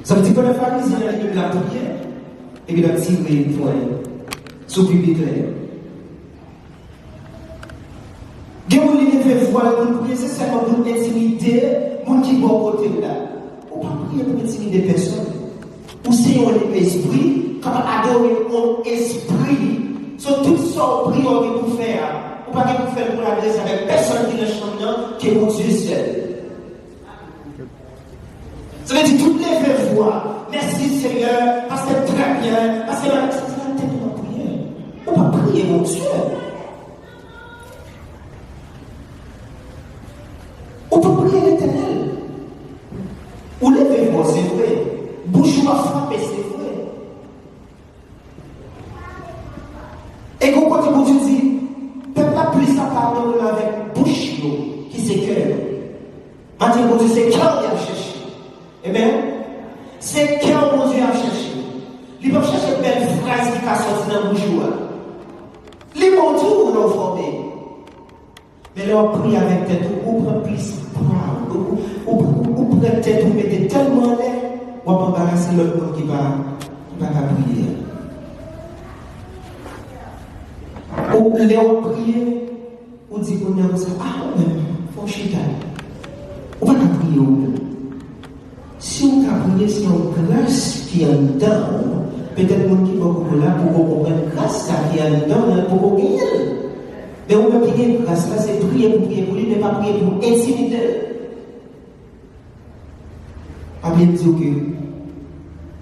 Ça veut dire que les pharisiens, ils la prière, et puis ils ont tiré une fois, sous public. Il y a des gens qui veulent voir pour prier, c'est seulement pour intimider les gens qui vont côté là. On ne peut pas prier pour intimider personne. Ou c'est un esprit, capable d'adorer un esprit, sur toutes sortes de prières que vous faites. On ne peut pas faire pour l'adresser avec personne qui est dans le champ, qui est mon Dieu seul. Ça veut dire toutes les veulent voir. Merci Seigneur, parce que c'est très bien, parce que c'est la tête de ma prière. On ne peut pas prier mon Dieu. On peut prier l'Éternel. Ou levez-vous, c'est vrai. Bouche va frapper, c'est vrai. Et quand quand Dieu dit, peuple a plus sa parole avec bouche qui s'écœure. Maintenant, mon Dieu, c'est cœur qui a cherché. Eh bien, c'est cœur mon Dieu a cherché. Il va chercher une belle phrase qui va sortir dans la bouche. Les bons Dieu ou l'ont formé. Mais là, on prie avec tête, on prend plus on prend tête, on met tellement l'air, on va embarrasser l'autre monde qui va prier. On prier, on dit qu'on a ça, faut chiter. On va prier. Si on a prié, c'est une grâce qui est en dedans, peut-être qu'on qui va là pour qu'on comprenne grâce qui est en dedans, pour qu'on gagne. Mais on peut prier pour grâce, là, c'est prier pour lui, mais pas prier pour intimider. Pas bien dire que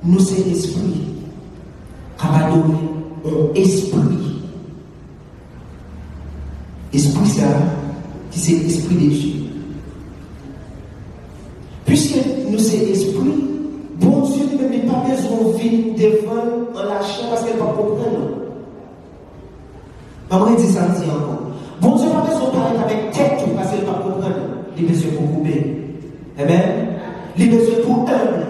nous, c'est l'esprit, qui va donner un esprit. Esprit, ça, qui c'est l'esprit de Dieu. Puisque nous, c'est l'esprit, bon Dieu ne met pas besoin de vivre devant en lâchant parce qu'elle ne va pas comprendre. Maman dit ça dit encore. Bon Dieu n'a pas besoin de parler avec tête parce qu'elle ne va pas comprendre. Il a besoin pour couper. Amen. Il a besoin pour humble.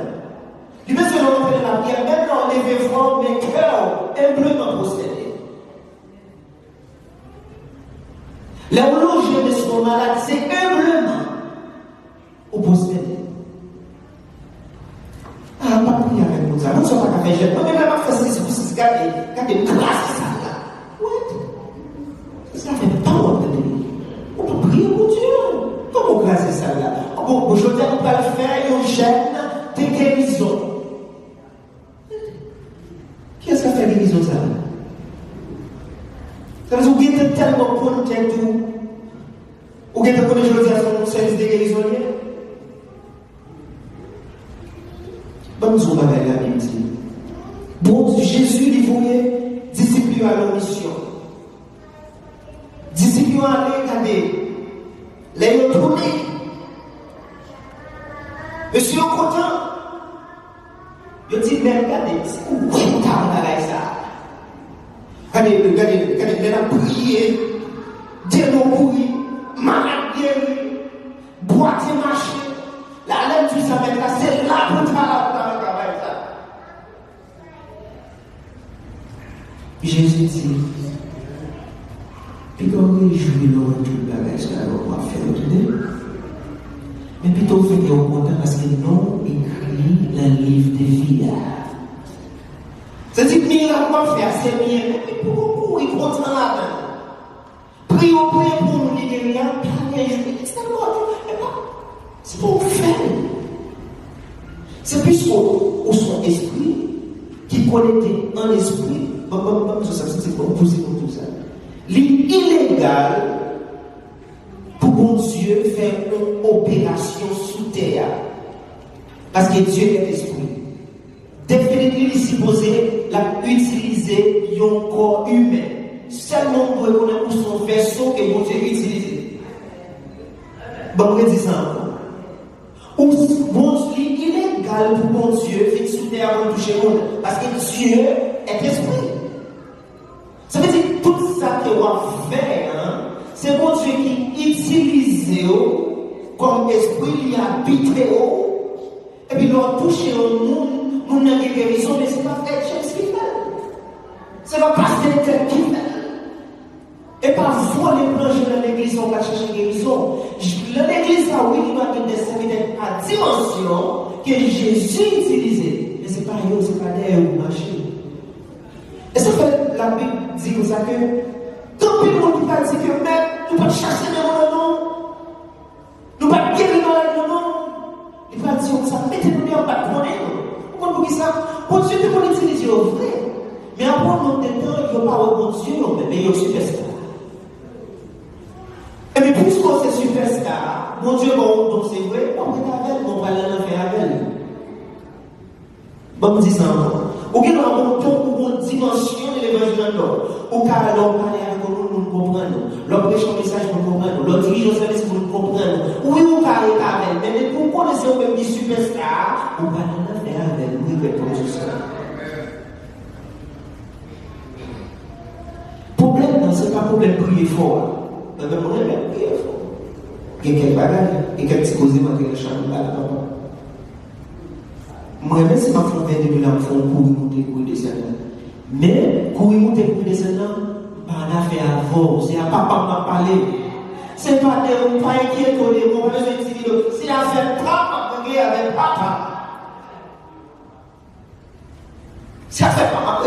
Il a besoin de rentrer dans la prière. Maintenant, levez franc, mais cœur, humblement procéder. L'horloge de son malade, c'est humblement au procéder. Ah, pas prier avec nous. Nous ne sommes pas fait. Non, mais là, ma face, c'est pour se garder. Gardez une grâce, ça là. Ça fait pas honte de lui. On peut prier pour Dieu. Comment grâce ça là? Aujourd'hui, on peut le faire, on gêne des guérisons. Qui est-ce qui a fait guérison ça? Ça veut dire que vous êtes tellement content tout. Vous êtes content aujourd'hui à son service de guérison. Bon, nous sommes avec la Bible dit. Bon, Jésus dit, vous voyez, disciples à leur mission. Disciples à aller regarder. Les retourner. Monsieur est content. Je dis, mais regardez, c'est où vous avez ça? Regardez, elle a prié, démon pourri, malade guéri, boîtier marché. La laine du savait là, c'est là pour travailler ça. Jésus dit, puis quand on réjouit le retour de la grâce, on va faire retourner. Mais plutôt, fait qu'on est content parce que nous écrit dans le livre de vie. C'est-à-dire que miracle qu'on fait, c'est bien. Mais pourquoi il est content là-dedans? Prions pour nous libérer, pas réjouir. C'est pour faire. C'est plus au son esprit qui connecté en esprit. C'est pour poser comme tout ça. L'illégal pour bon Dieu faire une opération sous terre. Parce que Dieu est esprit. Définitivement, il supposé utiliser un corps humain. Seulement pour reconnaître où son vaisseau que bon Dieu utilise. Bon, on dit ça encore. Bon Dieu, il est illégal pour bon Dieu faire sous terre avant de toucher le monde. Parce que Dieu est esprit. Ça veut dire que tout ça que on fait, c'est bon Dieu qui utilise comme esprit, il habite et puis l'on touche au monde, nous n'avons pas guérison, mais ce n'est pas fait ce qu'il fait. Ce n'est pas passer tel qu'il fait. Et parfois, les planches de l'église, on va chercher guérison. L'église, oui, il va être des serviteurs à dimension que Jésus utilisait. Mais ce n'est pas eux, ce n'est pas des ou marché. Et ça fait la Bible dit comme ça que quand le monde qui dit que même nous ne pouvons pas chasser dans le nom, nous ne pouvons pas guérir dans le nom, il va dire que ça, mettez-nous bien en bas de monnaie. Vous comprenez ça? Bon Dieu, tu peux l'utiliser au vrai. Mais après un nombre de temps, il n'y a pas au bon Dieu, mais il y a un superstar. Et puis, puisqu'on est superstar, mon Dieu, bon, donc c'est vrai, on est avec, on va aller faire avec. Bon, me dis ça encore. Ou qu'il y a une dimension de l'évangile d'or. Ou car l'on parle avec nous, nous comprenons. L'on prêche un message, nous comprenons. L'on dirige au service, nous comprenons. Oui, ou car il est avec. Mais pour connaître même des superstars, on va aller faire avec nous, il va être ça. Problème, ce n'est pas problème de prier fort. Mais le problème est de prier fort. Il y a quelques bagages, il y a quelques causes dans le champ de la moi, même si ma femme vient de là, je fais un courir, monter, courir, descendre. Mais, courir, monter, courir, descendre, pas la faire avant, c'est à papa m'a parlé. C'est pas de pas inquiéter, on va besoin de dire, c'est à faire papa, avec papa. C'est à faire papa,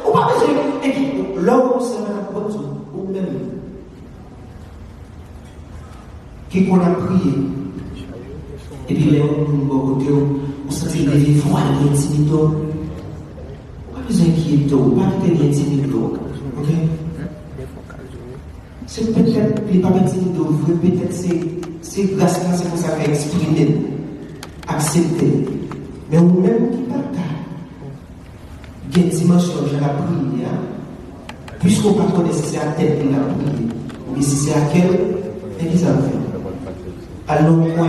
on va besoin de l'homme, c'est un bon Dieu, ou même. Qui qu'on a prié, et puis les hommes, on se dit des fois, il est intimidant. Pas besoin d'inquiéter, pas de intimidant. Ok? C'est peut-être, il n'est pas intimidant, peut-être c'est grâce à ça qu'on s'est exprimer, accepter. Mais nous-mêmes qui partagent, il y a une dimension de la prière, puisqu'on ne connaît pas si c'est à tête de la prière, ou si c'est à quel, et qu'ils ont fait. Alors, moi,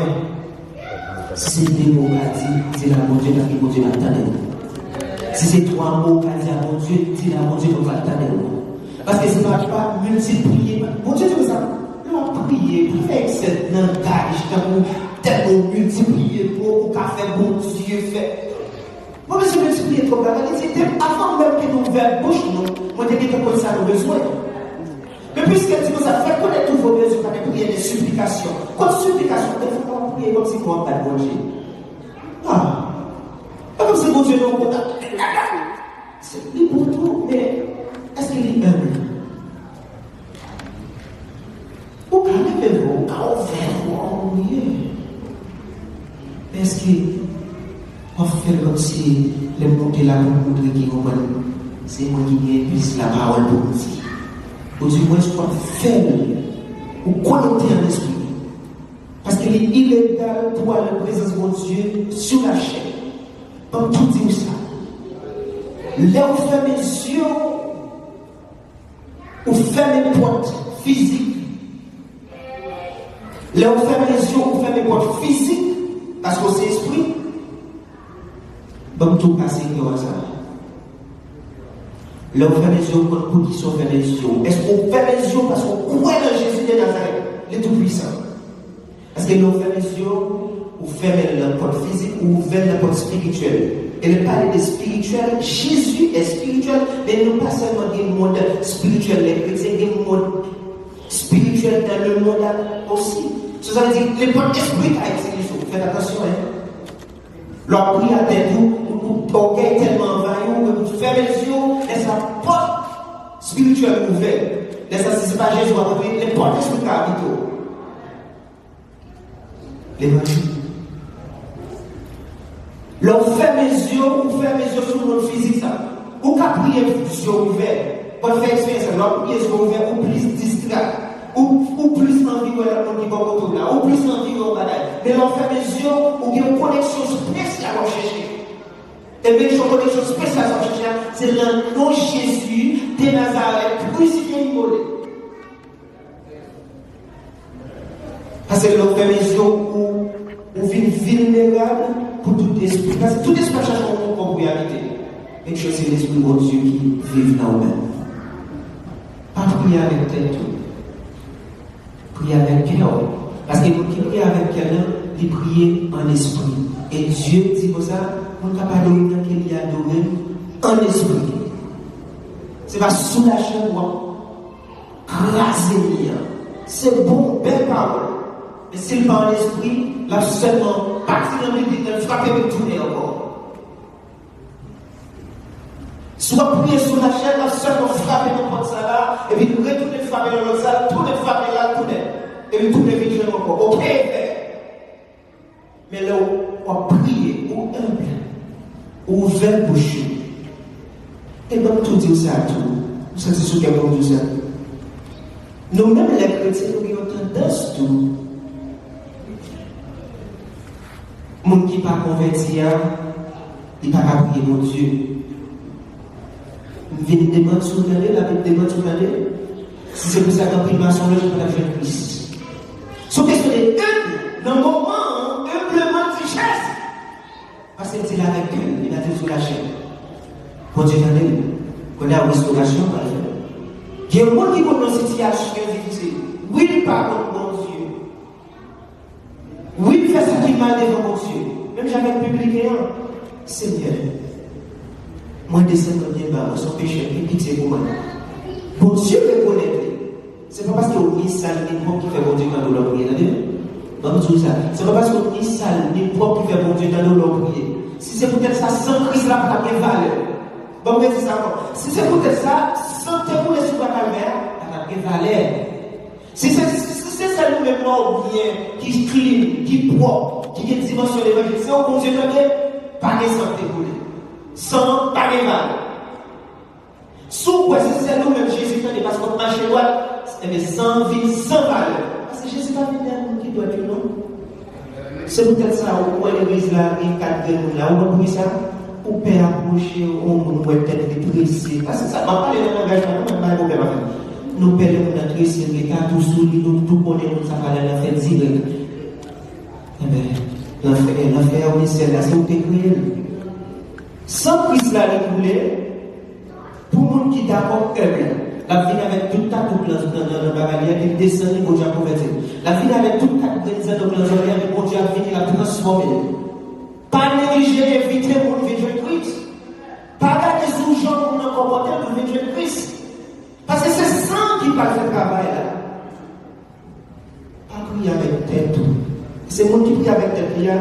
si c'est des mots qu'a dit, c'est la mon Dieu, mon Dieu l'attendait. Si c'est trois mots qu'a dit à mon Dieu, c'est la mon Dieu, on va l'attendre. Parce que ce n'est pas multiplier. Mon Dieu, c'est ça. On va prier, pour faire cette langage, tellement multiplier, pour qu'à faire bon Dieu fait. Moi, je suis multiplié trop là. Avant même que nous ouvrons la bouche, moi, je dis que comme ça, nous avons besoin. Mais puisqu'elle dit que ça fait connaître tous vos besoins par des prières, des supplications. Quand supplication, il ne faut pas prier comme si on n'a pas de manger. Ah, pas comme si mon Dieu n'a pas de c'est libre pour tout, mais est-ce qu'il est humble? Ou quand avez-vous, quand on fait, on oublier. Est-ce qu'on fait comme si les montées là pour montrer qui comprennent? C'est moi qui ai plus la parole pour vous dire. Ou du moins, je crois faire ou connecter en esprit. Parce qu'il est illégal pour aller en présence de mon Dieu sur la chaîne. Comme tout dit ça. Là où fait mes yeux, où fait mes portes physiques. Là où fait mes yeux, où fait mes portes physiques, parce que c'est esprit. Donc tout passer comme ça. Là où fait mes yeux, pour qui sont fait mes yeux. Est-ce qu'on fait mes yeux parce qu'on croit dans Jésus de Nazareth, le Tout-Puissant? Parce que là où fait mes yeux, ou fait la porte physique, ou fait la porte spirituelle. Et le parler de spirituel, Jésus est spirituel, mais non pas seulement des mondes spirituels, les chrétiens, des mondes spirituels dans le monde aussi. Ça veut dire que les portes esprits à utiliser. Faites attention, hein. Leur prie à tête, ou orgueil tellement vaillant, que vous fermez les yeux, et sa porte spirituelle ouverte. Laissez si ce n'est pas Jésus, on va ouvrir les portes spirituelles. L'évangile. L'on fait mes yeux, ou fait mes yeux sur notre physique, ça. Ou qu'à prier les yeux ouverts. Pour faire expérience, l'on prier les yeux ouverts, ou plus distrait. Ou plus envie de la monde qui va autour là. Ou plus envie de la bataille. Mais l'on fait mes yeux, ou il y a une connexion spéciale à chercher. Et bien, une connexion spéciale à chercher, c'est le nom Jésus de Nazareth, crucifié et immolé. Parce que l'on fait mes yeux, ou vit vulnérable pour tout esprit. Parce que tout esprit change en réalité. Et que c'est l'esprit de Dieu qui vit dans nous-mêmes. Pas prier avec tête. Prier avec cœur. Parce que nous qui prions avec quelqu'un, il prie en esprit. Et Dieu dit comme ça, on ne peut pas adorer qu'il y a adoré en esprit. C'est pas soulager moi. Craser. C'est bon, belle parole. Mais s'il parle en esprit, là seulement partir dans l'église, il frappe et tourner encore. Soit prier sur la chaîne, là seulement frapper dans ça là, et puis retourner frapper dans l'autre salle, tourner frapper là, tourner. Et puis tourner vite encore. Ok, mais là, on va prier, ou humble, ou ouvert bouche. Et donc tout dire ça à tout. Vous savez ce qu'il y a pour dire ça. Nous-mêmes, les chrétiens, nous avons tendance tout. Moun qui pas converti, il ne peut pas prier mon Dieu. Il vient demander sur l'année, la Bible demande sur l'année. Si c'est pour ça qu'on prie ma songe, je peux la faire Christ. Son question est humble, dans le moment, humblement du geste. Parce qu'il dit avec eux, il a dit sur la chaîne. Bon Dieu, qu'on a la restauration, par exemple. Il y a un monde qui est dans une situation difficile. Oui, il parle contre mon Dieu. Oui, il fait ce qui mal devant mon Dieu. Même j'avais publié un Seigneur. Moi, descends dans le débat, son péché, et pitié pour moi. Bon Dieu me connaît. C'est pas parce qu'on est sale, ni propre qui fait bon Dieu quand nous l'avons prié. C'est pas parce qu'on est sale, ni propre qui fait bon Dieu quand nous l'avons prié. Si c'est peut-être ça, sans Christ, là, pas de valeur. Bon, mais c'est ça. Si c'est peut-être ça, sans te rouler sur la calvaire, pas de valeur. Si c'est ça nous-mêmes, bien, qui clean, qui propre, qui est dimension de l'évangile, c'est au bon Dieu quand même, pas de santé rouler. Sans pas de valeur. Sous quoi, si c'est nous-mêmes, Jésus, parce qu'on marche droit, mais sans vie, sans valeur. Parce que Jésus pas venu à nous qui doit dire non. C'est peut-être ça, au point de l'église là, il y a 4 de là, on va ça, ou père approcher, on va être pressé. Parce que ça m'a parlé d'un engagement, on n'a pas de problème à faire. Nous perdons notre pressé, les cas tout sous nous tout connaissons, ça va la faire direct. Eh bien, l'affaire au ciel là, c'est où tu es. Sans Christ là, il voulait. Pour le monde qui est d'accord, la vie avec tout ta couple dans le bagage, il descend, il va convertir. La vie avec tout ta couple dans le bagage, il va venir la transformer. Pas négliger, éviter pour le Jésus Christ. Pas garder sous gens pour nous comporter pour le Jésus Christ. Parce que c'est ça qui passe le travail là. Pas prier avec tête. C'est le monde qui prie avec tête là.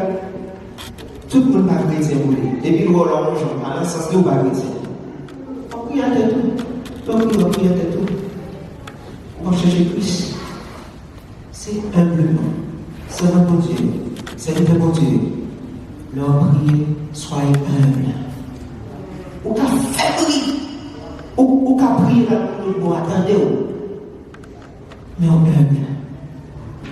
Tout le monde va chrétien. Depuis le rôle en gens, à l'instant où va chrétien. On prie à tête tout. Donc, on prie à tête tout. On va chercher Christ. C'est humblement. C'est un bon Dieu. C'est un bon Dieu. Leur prier, soyez humble. Ou qu'à faire prier. Ou qu'à prier là pour nous attendre. Mais on est humble.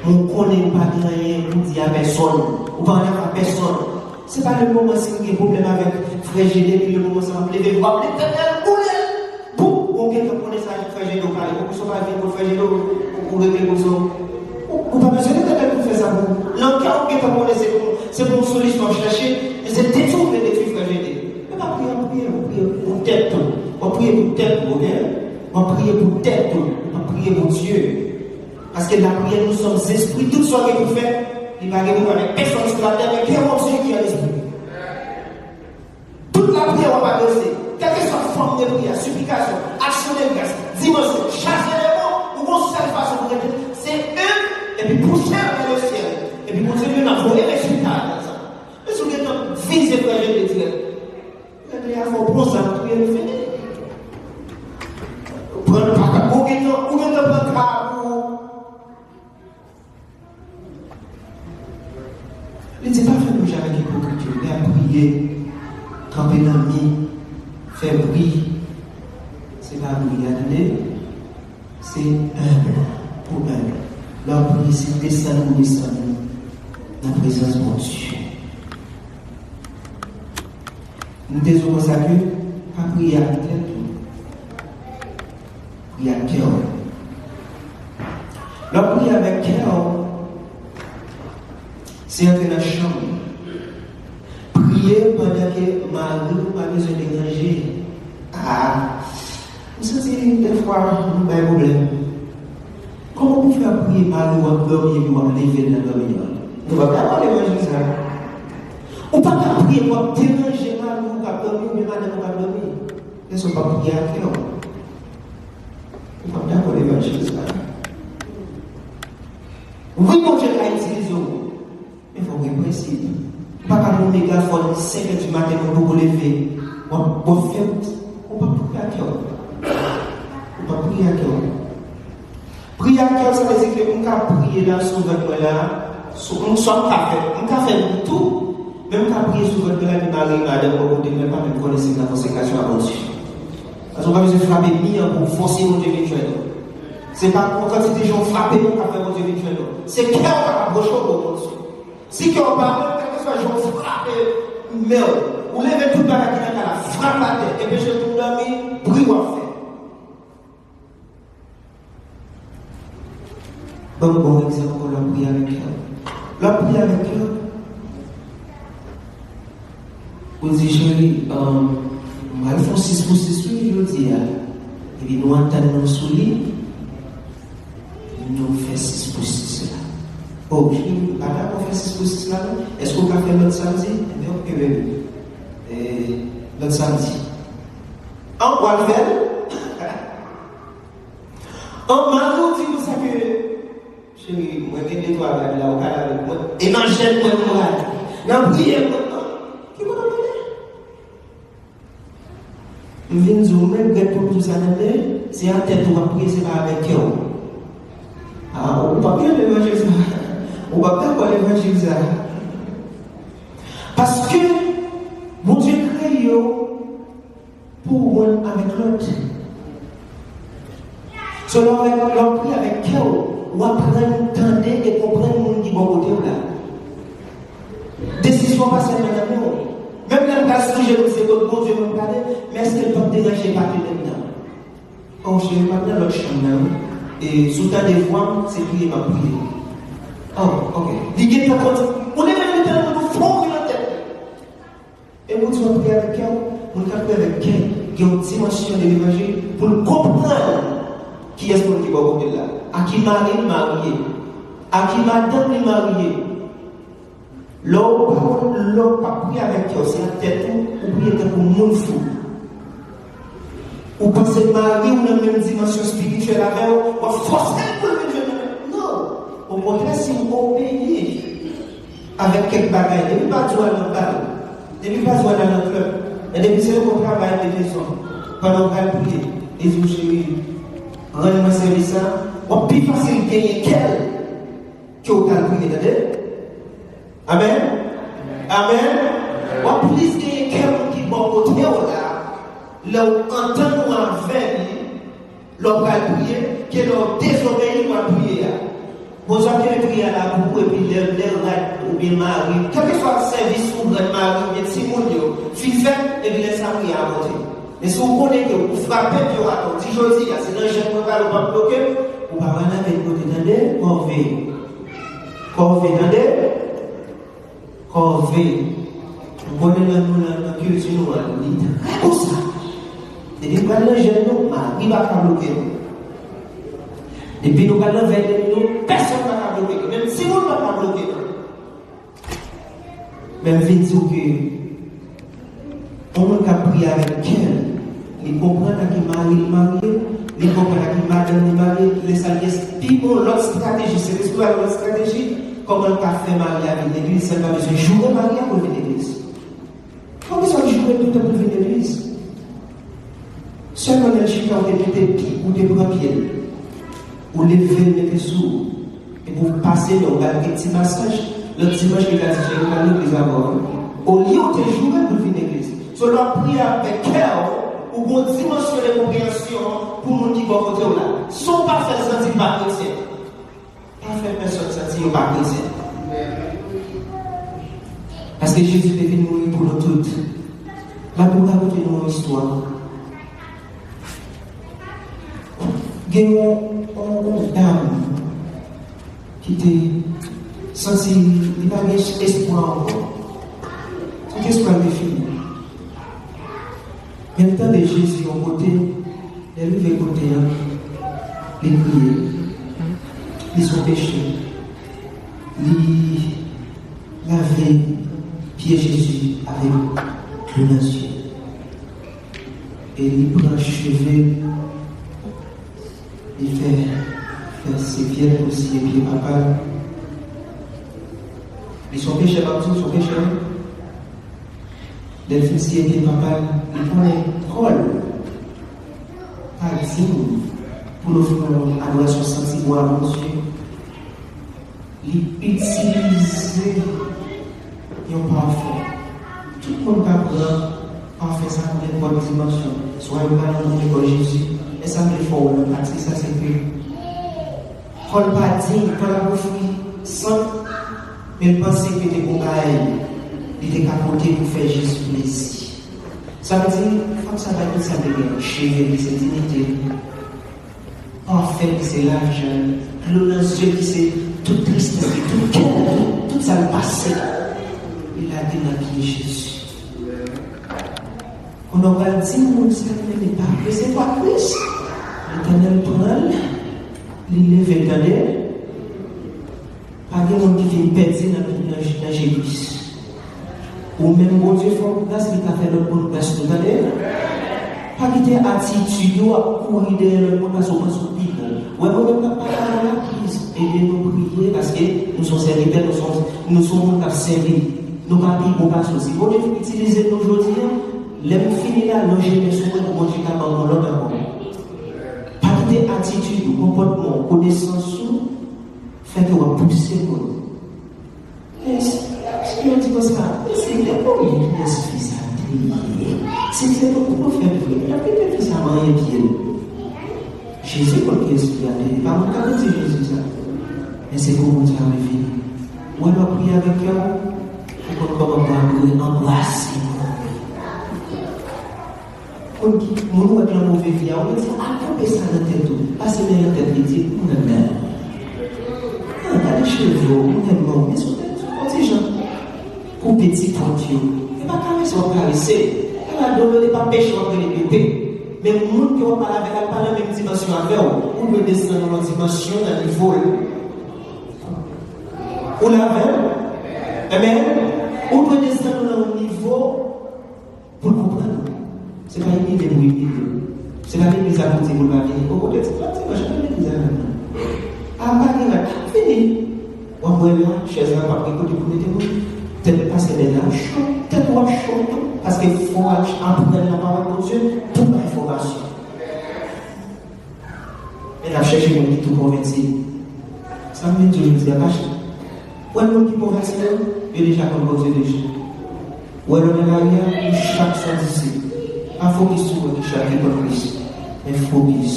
On ne connaît pas rien pour dire à personne. Ou pas à personne. Ce n'est pas le moment si vous avez un problème avec frère Gédé, puis le moment si vous avez vous appelez l'éternel pour elle. Pour quelqu'un connaît ça, frère Gédé, vous parlez, vous ne pouvez pas venir pour frère Gédé, vous régler pour ça. Vous n'avez pas besoin d'éternel pour faire ça. L'enquête, vous connaissez, c'est pour une solution à chercher, mais c'est détourner des trucs frère Gédé. Mais pas prier, on prie pour tête. On prie pour tête, on prie pour tête, on prie pour Dieu. Parce que la prière, nous sommes esprits, tout ce que vous faites. Il va arriver avec personne sur la terre, mais quel est Dieu qui a l'esprit? Toute la prière, on va doser. Quelle que soit la forme de prière, supplication, action de grâce, dimension, charger les mots, ou qu'on se fait façon pour être. C'est eux, et puis pousser vers le ciel. Et puis pour Dieu, nous avons les résultats. Mais si vous êtes visé pour aller de Dieu, il y a un bon ça, vous pouvez le faire. Prenez pas ou bien prendre travaux. Il ne dit pas faire nous jamais d'hypocrisie, mais à prier, camper dans le lit, faire bruit. C'est pas bruit à donner, c'est humble, pour humble. Leur prier, c'est descendre ou descendre dans la présence de mon Dieu. Nous disons comme ça que, pas prier à tête, prier à cœur. Leur prier avec cœur, c'est entrer dans la chambre. Prier pendant que Marie n'a pas besoin de déranger. Ah, vous sentez des fois, nous avons un problème. Comment vous faire prier Marie ou en dormir ou en lever dans la dormir? Nous ne pouvons pas avoir l'évangile ça. Ou pas prier pour déranger Marie ou pas dormir ou madame ou pas dormir. Ne sont pas prier à cœur. Nous ne pouvons pas avoir l'évangile ça. Oui, mon Dieu, Haïti. type. Pas comme un mégaphone 5 h du matin pour vous lever. On fait, on va prier à cœur. On va prier à cœur. Prier à cœur, ça veut dire que on peut prier là sur votre là, on soit café tout, même quand prier sur votre là, Marie, madame, on ne peut pas me connaître la consécration à votre sujet. Parce qu'on va se frapper bien pour forcer mon Dieu virtuel. C'est pas pour quand c'est des gens frappés pour faire mon Dieu virtuel. C'est cœur qui va approcher au Dieu. Si qu'on parle, quel que soit les gens frappés, merde, ou levez tout par la qui n'a frappe la tête, et puis je tout dormi, bruit ou à faire. Bon exemple pour la prière avec cœur. La prière avec cœur. Vous dites, chérie, on va faire 6 pour 6, je dis, et puis nous entendons sous lit, nous faisons 6 pour 6 là. Oh, je dis, madame, on fait 6 pour 6 là, est-ce qu'on va faire l'autre samedi? Eh bien, ok, bébé. L'autre samedi. On va le faire. On m'a dit pour ça que, chérie, moi, je vais toi là, au cas avec moi, et m'enchaîne moi, dans la prière, qui m'a donné? Je viens de dire, même pour tout ça, c'est en tête, on va prier, c'est pas avec cœur. Ah, on ne va pas bien l'évangile. On va pas voir l'évangile. Parce que mon Dieu crée pour un avec l'autre. Selon l'on prie avec cœur, on apprend, entendre et comprendre le monde qui est bon côté là. Décision passe à maintenant. Même dans le cas où je sais que bon Dieu me parle, mais est-ce qu'elle peut déranger pas dedans? Oh, je vais pas dans l'autre chambre. Et sous ta des voix, c'est prier ma prière. Oh, ok. L'idée est on est même dans le fond de la tête. Et vous tu prier avec cœur, on va prier avec cœur, qui a une dimension de l'évangile, pour comprendre qui est-ce qu'on dit va côté là. À qui mari marié, à qui madame est mariée. L'homme pas prier avec cœur, c'est la tête ou prier comme un monde fou. Ou pensez marier ou dans la même dimension spirituelle avec eux, ou forcer pour le Dieu. Non. Au contraire, si vous obéissez avec quelques bagages, ne pas jouer dans le bal, ne pas jouer dans le club, et depuis c'est au travail de maison, pendant qu'on va prier, et vous chérie, rendez-moi service, ou plus facile de gagner qu'elle, que vous allez prier dedans. Amen. Amen. Ou plus gagner qu'elle qui est bon côté là. Là où entend-nous avec l'on va prier, que l'on désobéit ou prier. Vous avez prié à la boue et puis ou bien mari, quel que soit le service ou le mari, ou bien si mon Dieu, fait et puis laisse prier à côté. Mais si vous connaissez que vous frappez, puis vous attendez, si je dis, c'est dans le jeune pas le pas bloqué, vous va aller avec côté d'andé, corvée, vous connaissez la culture, nous dit, comme ça. Et puis, nous allons gérer nous, il va pas bloquer. Et puis, nous allons vers nous, personne ne va pas bloquer. Même si vous ne va pas bloquer. Même si vous dites que on a prié avec elle, il comprend qu'il marié, il comprend qu'il madame marié, les salariés, puis l'autre stratégie, c'est l'histoire de l'autre stratégie, comment on a fait marier avec l'église, c'est pas besoin de jouer marié pour venir à l'église. Comment ça joue tout le temps pour venir à l'église? Seulement, il y a des pieds ou des bras pieds, ou lever les sous, et vous passez dans un petit massage, le dimanche, il a dit, j'ai pas l'église avant. Au lieu de jouer pour venir à l'église, cela prie avec cœur, ou une dimension de compréhension pour nous qui vont côté là. Sont pas fait sentir par chrétien. Pas fait personne sentir par chrétien. Parce que Jésus est venu mourir pour nous toutes. Là, pour raconter nos histoires. Il y a une dame qui était censée, il n'avait pas d'espoir encore. Qu'est-ce qu'on a défini? Mais le temps de Jésus, au côté, il arrive à côté, les prier, ils sont péchés, ils lavaient pied Jésus avec le nation. Et il prend le cheveu, il fait ses pieds aussi, et puis papa, Ils sont péchés partout, ils sont péchés. Les fils qui étaient papa, ils prenaient rôle. Pas digne pour nous faire une adoration sensible à mon Dieu. Ils utilisent un parfum. Tout le monde a fait ça pour une bonne dimension. Soit un mal dans l'école Jésus. Et ça me fait fort, parce que ça c'est que. Paul pas dit, Paul a offert sans. Mais il pensait que des bons gars, il était capoté pour faire Jésus plaisir. Ça veut dire, comme ça va être ça de cheveux, c'est dignité. Parfait, c'est l'argent. Glorieux, qui c'est toute tristesse, tout cœur, tout ça le passé. Il a dit dans qui est Jésus. On aura dit, mon Seigneur n'est pas que c'est pas Christ. L'Éternel prend, il lève l'Éternel. Pas de monde qui vient perdre dans Jésus. Ou même bon Dieu fait grâce qui t'a fait notre bonne grâce. Pas quitter attitude ou courir derrière le monde parce qu'on pense au pire. Ouais, on ne peut pas parler à la crise. Aidez-nous prier parce que nous sommes serviteurs, nous sommes à servir. Nous ne pouvons pas passer aussi. Bon Dieu utiliser nos aujourd'hui, les finis là, loger les soins pour manger qu'à l'autre encore. Pas quitter attitude, comportement, connaissance, fait que on pousse le monde. Ce qui on dit comme ça, c'est le premier qui est suffisant. C'est pour faire vrai. La petite fille, ça m'a rien pied. Jésus, pour qu'il soit là, pas mon cas, c'est Jésus ça. Mais c'est pour mon Dieu à vie. Ou alors prier avec eux, pour qu'on commence à embrasser. Mon nom est un mauvais vie. On va dire, ah, ça dans la tête. Passez dans la tête, il dit, on est mère. Ah, les cheveux, on est mort, mais sur les gens. Pour petit pour Dieu. Il ne va pas caresser, on va caresser. Il n'est pas péché, on va les péter. Mais le monde qui va parler avec elle, pas la même dimension avec vous. Ou peut descendre dans la dimension, dans le niveau. Ou la même. Amen. Ou peut descendre dans le niveau pour comprendre. Ce n'est pas une idée pour une Ce n'est pas une mise à côté pour la vie. Au côté de ça, je ne vais pas mise à côté. Ah, pas fini. On va voir, chaise là, pas écouter pour les témoins. Peut-être passer les là, chaud, peut-être chaud. Parce qu'il faut apprendre la parole de Dieu, toute l'information. Et la cherche une qui tout converti. Ça me dit, je me dis, où est le monde qui convertit, il est déjà composé déjà. Où est le monde chaque sens pas focus sur le chaque Christ, mais focus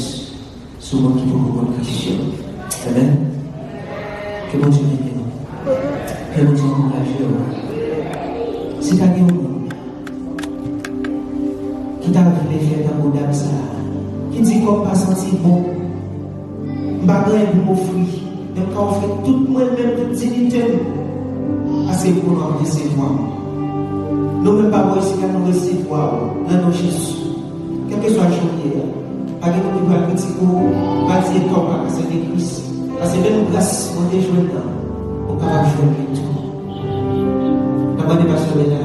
sur le qui peut Christ. Amen. Que bon Dieu bénisse. Que bon Dieu encourage. C'est à dire qui t'a vu faire dans mon dame ça, qui dit qu'on pas senti bon, bagay pour m'offrir, même quand on fait tout moi-même, toute dignité, assez pour nous recevoir. Nous ne pas ici qu'à nous recevoir dans nos Jésus, quel que soit le jour, pas de nous qui va critiquer, pas de dire qu'on va passer des Christ, parce que même grâce, on est joué là, on peut pas jouer tout. La bonne passion est là.